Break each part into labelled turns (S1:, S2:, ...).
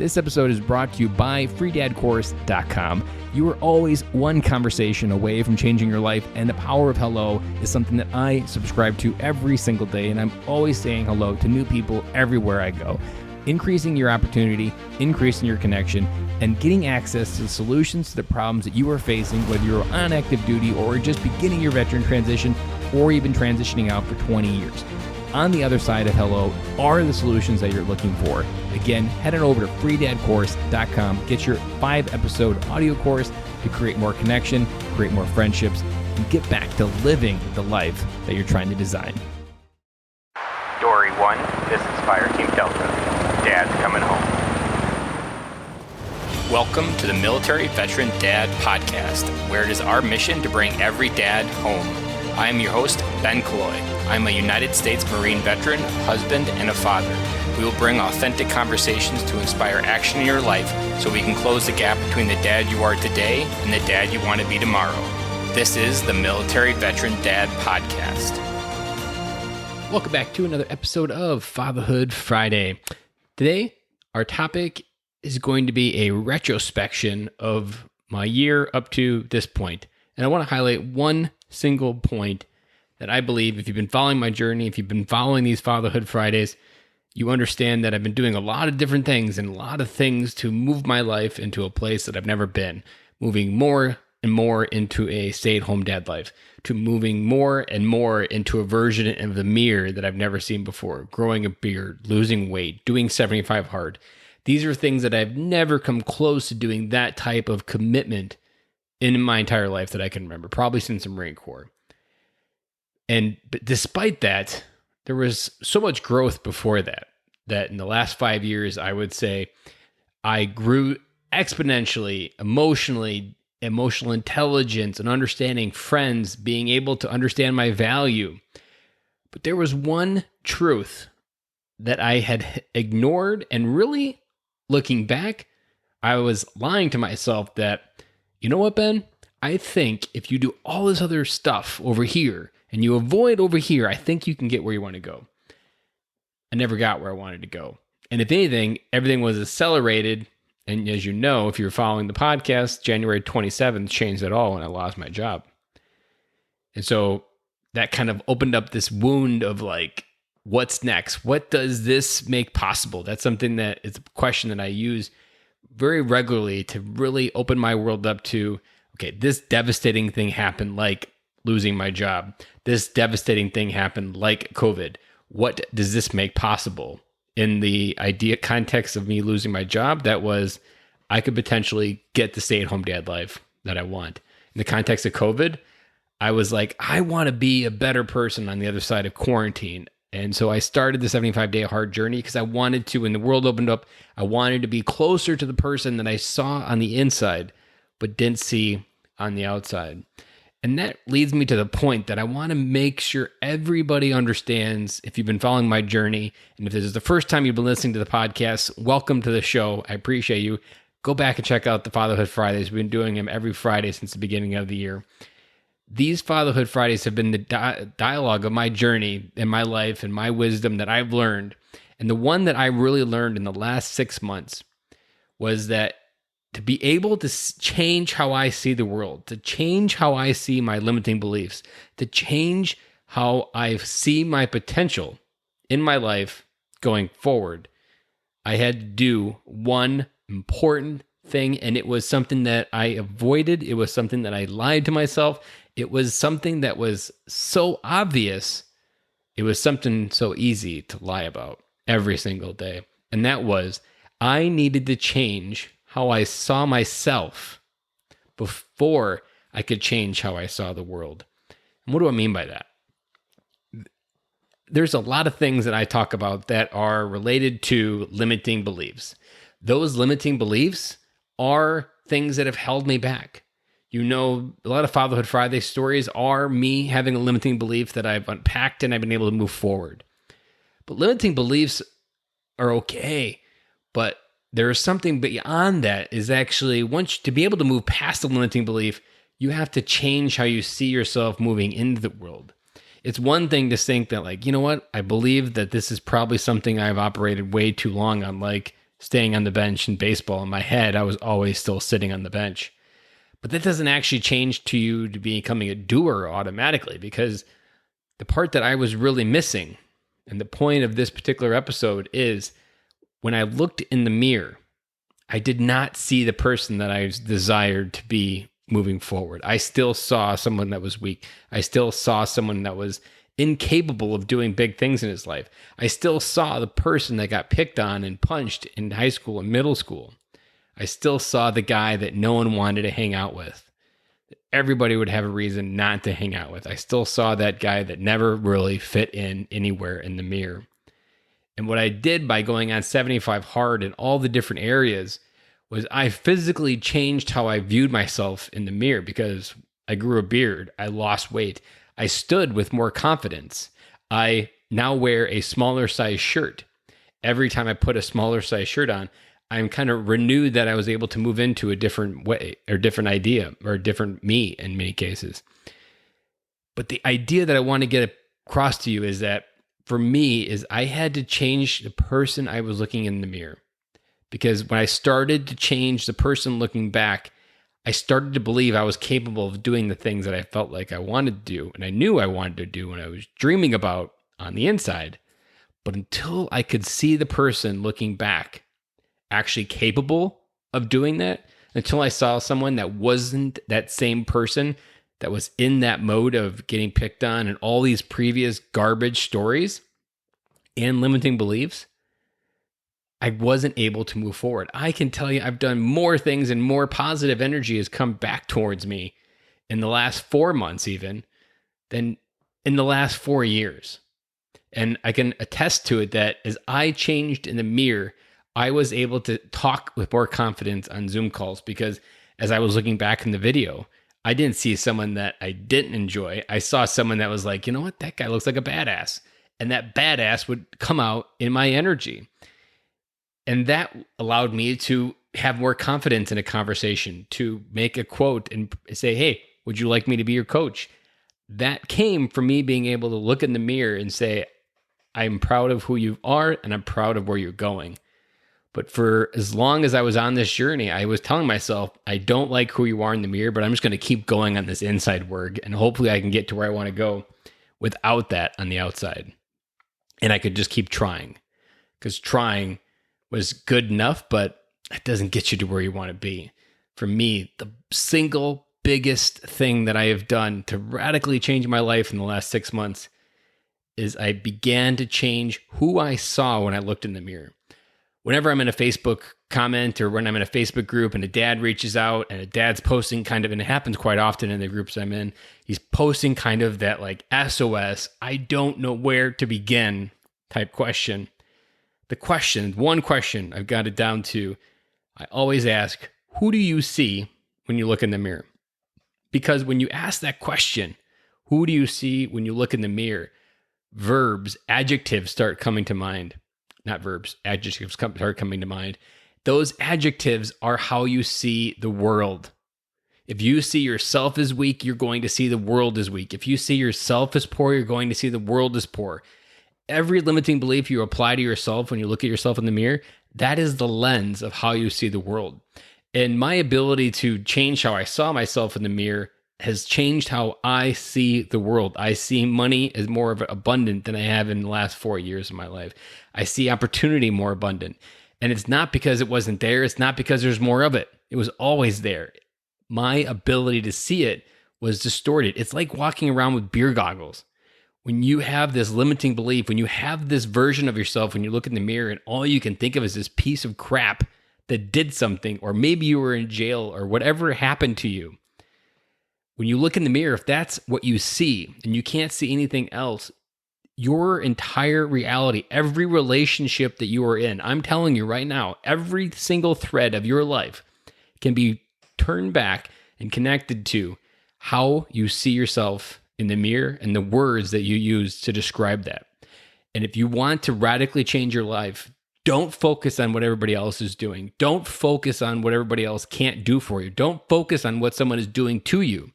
S1: This episode is brought to you by freedadcourse.com. You are always one conversation away from changing your life, and the power of hello is something that I subscribe to every single day, and I'm always saying hello to new people everywhere I go. Increasing your opportunity, increasing your connection, and getting access to the solutions to the problems that you are facing, whether you're on active duty or just beginning your veteran transition or even transitioning out for 20 years. On the other side of hello are the solutions that you're looking for. Again, head on over to freedadcourse.com. Get your 5-episode audio course to create more connection, create more friendships, and get back to living the life that you're trying to design.
S2: Dory 1, this is Fire Team Delta. Dad's coming home.
S3: Welcome to the Military Veteran Dad Podcast, where it is our mission to bring every dad home. I am your host, Ben Killoy. I'm a United States Marine veteran, husband, and a father. We will bring authentic conversations to inspire action in your life so we can close the gap between the dad you are today and the dad you want to be tomorrow. This is the Military Veteran Dad Podcast.
S1: Welcome back to another episode of Fatherhood Friday. Today, our topic is going to be a retrospection of my year up to this point. And I want to highlight one single point that I believe, if you've been following my journey, if you've been following these Fatherhood Fridays, you understand that I've been doing a lot of different things and a lot of things to move my life into a place that I've never been, moving more and more into a stay-at-home dad life, to moving more and more into a version of the mirror that I've never seen before, growing a beard, losing weight, doing 75 hard. These are things that I've never come close to doing that type of commitment in my entire life that I can remember, probably since the Marine Corps. But despite that, there was so much growth before that in the last 5 years, I would say I grew exponentially, emotionally, emotional intelligence, and understanding friends, being able to understand my value. But there was one truth that I had ignored, and really, looking back, I was lying to myself that, you know what, Ben? I think if you do all this other stuff over here and you avoid over here, I think you can get where you want to go. I never got where I wanted to go. And if anything, everything was accelerated. And as you know, if you're following the podcast, January 27th changed it all when I lost my job. And so that kind of opened up this wound of like, what's next? What does this make possible? That's something that is a question that I use very regularly to really open my world up to, okay, this devastating thing happened, like losing my job. This devastating thing happened like COVID. What does this make possible? In the idea context of me losing my job, that was I could potentially get the stay-at-home dad life that I want. In the context of COVID, I was like, I want to be a better person on the other side of quarantine. And so I started the 75-day hard journey because I wanted to, when the world opened up, I wanted to be closer to the person that I saw on the inside, but didn't see on the outside. And that leads me to the point that I want to make sure everybody understands, if you've been following my journey, and if this is the first time you've been listening to the podcast, welcome to the show. I appreciate you. Go back and check out the Fatherhood Fridays. We've been doing them every Friday since the beginning of the year. These Fatherhood Fridays have been the dialogue of my journey in my life and my wisdom that I've learned. And the one that I really learned in the last 6 months was that to be able to change how I see the world, to change how I see my limiting beliefs, to change how I see my potential in my life going forward, I had to do one important thing, and it was something that I avoided. It was something that I lied to myself. It was something that was so obvious. It was something so easy to lie about every single day. And that was, I needed to change how I saw myself before I could change how I saw the world. And what do I mean by that? There's a lot of things that I talk about that are related to limiting beliefs. Those limiting beliefs are things that have held me back. You know, a lot of Fatherhood Friday stories are me having a limiting belief that I've unpacked and I've been able to move forward. But limiting beliefs are okay, but there is something beyond that is actually, once to be able to move past the limiting belief, you have to change how you see yourself moving into the world. It's one thing to think that, like, you know what, I believe that this is probably something I've operated way too long on, like staying on the bench in baseball. In my head, I was always still sitting on the bench. But that doesn't actually change to you to becoming a doer automatically, because the part that I was really missing, and the point of this particular episode is, when I looked in the mirror, I did not see the person that I desired to be moving forward. I still saw someone that was weak. I still saw someone that was incapable of doing big things in his life. I still saw the person that got picked on and punched in high school and middle school. I still saw the guy that no one wanted to hang out with. Everybody would have a reason not to hang out with. I still saw that guy that never really fit in anywhere in the mirror. And what I did by going on 75 hard in all the different areas was I physically changed how I viewed myself in the mirror, because I grew a beard, I lost weight, I stood with more confidence. I now wear a smaller size shirt. Every time I put a smaller size shirt on, I'm kind of renewed that I was able to move into a different way or different idea or a different me in many cases. But the idea that I want to get across to you is that for me is I had to change the person I was looking in the mirror. Because when I started to change the person looking back, I started to believe I was capable of doing the things that I felt like I wanted to do, and I knew I wanted to do, and I was dreaming about on the inside. But until I could see the person looking back actually capable of doing that, until I saw someone that wasn't that same person that was in that mode of getting picked on and all these previous garbage stories and limiting beliefs, I wasn't able to move forward. I can tell you I've done more things and more positive energy has come back towards me in the last 4 months even than in the last 4 years. And I can attest to it that as I changed in the mirror, I was able to talk with more confidence on Zoom calls, because as I was looking back in the video, I didn't see someone that I didn't enjoy. I saw someone that was like, you know what, that guy looks like a badass. And that badass would come out in my energy. And that allowed me to have more confidence in a conversation, to make a quote and say, hey, would you like me to be your coach? That came from me being able to look in the mirror and say, I'm proud of who you are and I'm proud of where you're going. But for as long as I was on this journey, I was telling myself, I don't like who you are in the mirror, but I'm just going to keep going on this inside work. And hopefully I can get to where I want to go without that on the outside. And I could just keep trying, because trying was good enough, but it doesn't get you to where you want to be. For me, the single biggest thing that I have done to radically change my life in the last 6 months is I began to change who I saw when I looked in the mirror. Whenever I'm in a Facebook comment or when I'm in a Facebook group and a dad reaches out and a dad's posting kind of, and it happens quite often in the groups I'm in, he's posting kind of that like SOS, I don't know where to begin type question. One question I've got it down to, I always ask, who do you see when you look in the mirror? Because when you ask that question, who do you see when you look in the mirror? Verbs, adjectives start coming to mind. Not verbs, adjectives start coming to mind. Those adjectives are how you see the world. If you see yourself as weak, you're going to see the world as weak. If you see yourself as poor, you're going to see the world as poor. Every limiting belief you apply to yourself when you look at yourself in the mirror, that is the lens of how you see the world. And my ability to change how I saw myself in the mirror has changed how I see the world. I see money as more of abundant than I have in the last 4 years of my life. I see opportunity more abundant. And it's not because it wasn't there. It's not because there's more of it. It was always there. My ability to see it was distorted. It's like walking around with beer goggles. When you have this limiting belief, when you have this version of yourself, when you look in the mirror and all you can think of is this piece of crap that did something, or maybe you were in jail or whatever happened to you. When you look in the mirror, if that's what you see and you can't see anything else, your entire reality, every relationship that you are in, I'm telling you right now, every single thread of your life can be turned back and connected to how you see yourself in the mirror and the words that you use to describe that. And if you want to radically change your life, don't focus on what everybody else is doing. Don't focus on what everybody else can't do for you. Don't focus on what someone is doing to you.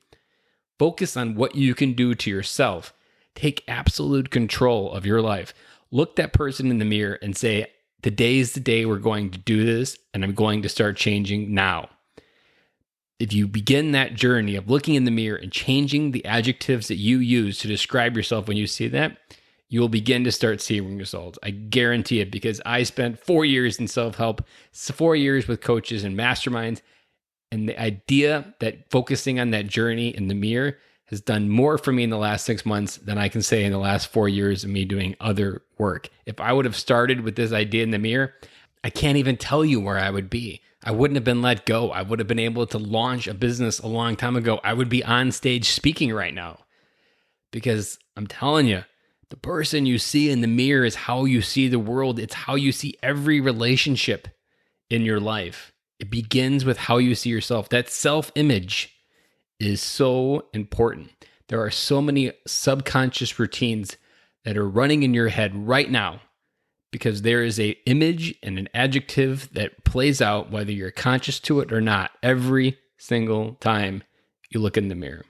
S1: Focus on what you can do to yourself. Take absolute control of your life. Look that person in the mirror and say, Today's the day we're going to do this, and I'm going to start changing now. If you begin that journey of looking in the mirror and changing the adjectives that you use to describe yourself when you see that, you will begin to start seeing results. I guarantee it, because I spent 4 years in self-help, 4 years with coaches and masterminds, and the idea that focusing on that journey in the mirror has done more for me in the last 6 months than I can say in the last 4 years of me doing other work. If I would have started with this idea in the mirror, I can't even tell you where I would be. I wouldn't have been let go. I would have been able to launch a business a long time ago. I would be on stage speaking right now. Because I'm telling you, the person you see in the mirror is how you see the world. It's how you see every relationship in your life. It begins with how you see yourself. That self-image is so important. There are so many subconscious routines that are running in your head right now because there is an image and an adjective that plays out whether you're conscious to it or not every single time you look in the mirror.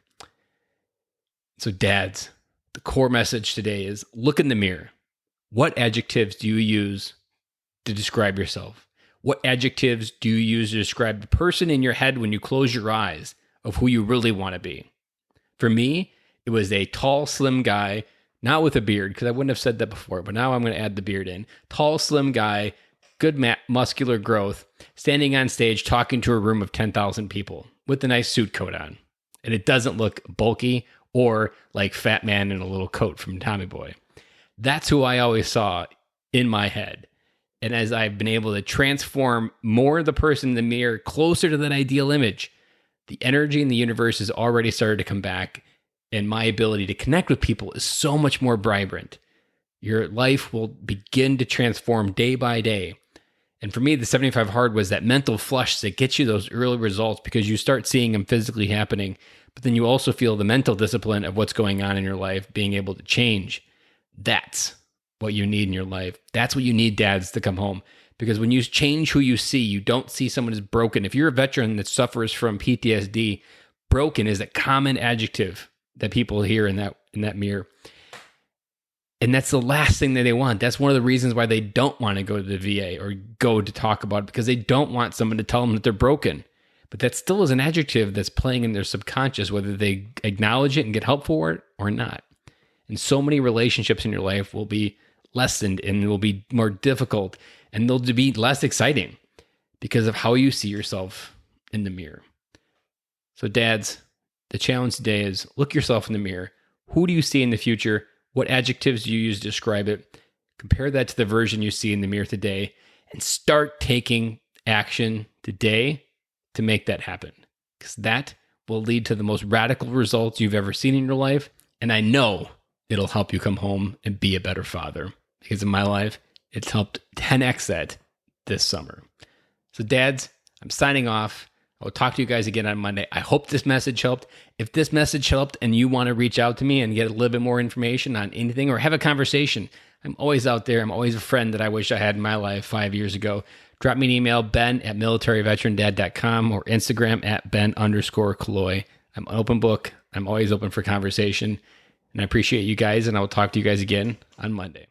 S1: So dads, the core message today is look in the mirror. What adjectives do you use to describe yourself? What adjectives do you use to describe the person in your head when you close your eyes of who you really want to be? For me, it was a tall, slim guy, not with a beard, because I wouldn't have said that before, but now I'm going to add the beard in. Tall, slim guy, good muscular growth, standing on stage talking to a room of 10,000 people with a nice suit coat on. And it doesn't look bulky or like Fat Man in a little coat from Tommy Boy. That's who I always saw in my head. And as I've been able to transform more of the person in the mirror closer to that ideal image, the energy in the universe has already started to come back, and my ability to connect with people is so much more vibrant. Your life will begin to transform day by day. And for me, the 75 hard was that mental flush that gets you those early results because you start seeing them physically happening, but then you also feel the mental discipline of what's going on in your life being able to change. That's what you need in your life. That's what you need, dads, to come home. Because when you change who you see, you don't see someone as broken. If you're a veteran that suffers from PTSD, broken is a common adjective that people hear in that mirror. And that's the last thing that they want. That's one of the reasons why they don't want to go to the VA or go to talk about it, because they don't want someone to tell them that they're broken. But that still is an adjective that's playing in their subconscious, whether they acknowledge it and get help for it or not. And so many relationships in your life will be lessened and will be more difficult, and they'll be less exciting because of how you see yourself in the mirror. So dads, the challenge today is look yourself in the mirror. Who do you see in the future? What adjectives do you use to describe it? Compare that to the version you see in the mirror today and start taking action today to make that happen, because that will lead to the most radical results you've ever seen in your life. And I know it'll help you come home and be a better father, because in my life, it's helped 10x that this summer. So dads, I'm signing off. I will talk to you guys again on Monday. I hope this message helped. If this message helped and you want to reach out to me and get a little bit more information on anything or have a conversation, I'm always out there. I'm always a friend that I wish I had in my life 5 years ago. Drop me an email, ben@militaryveterandad.com, or Instagram @ben_Kaloy. I'm an open book. I'm always open for conversation. And I appreciate you guys, and I will talk to you guys again on Monday.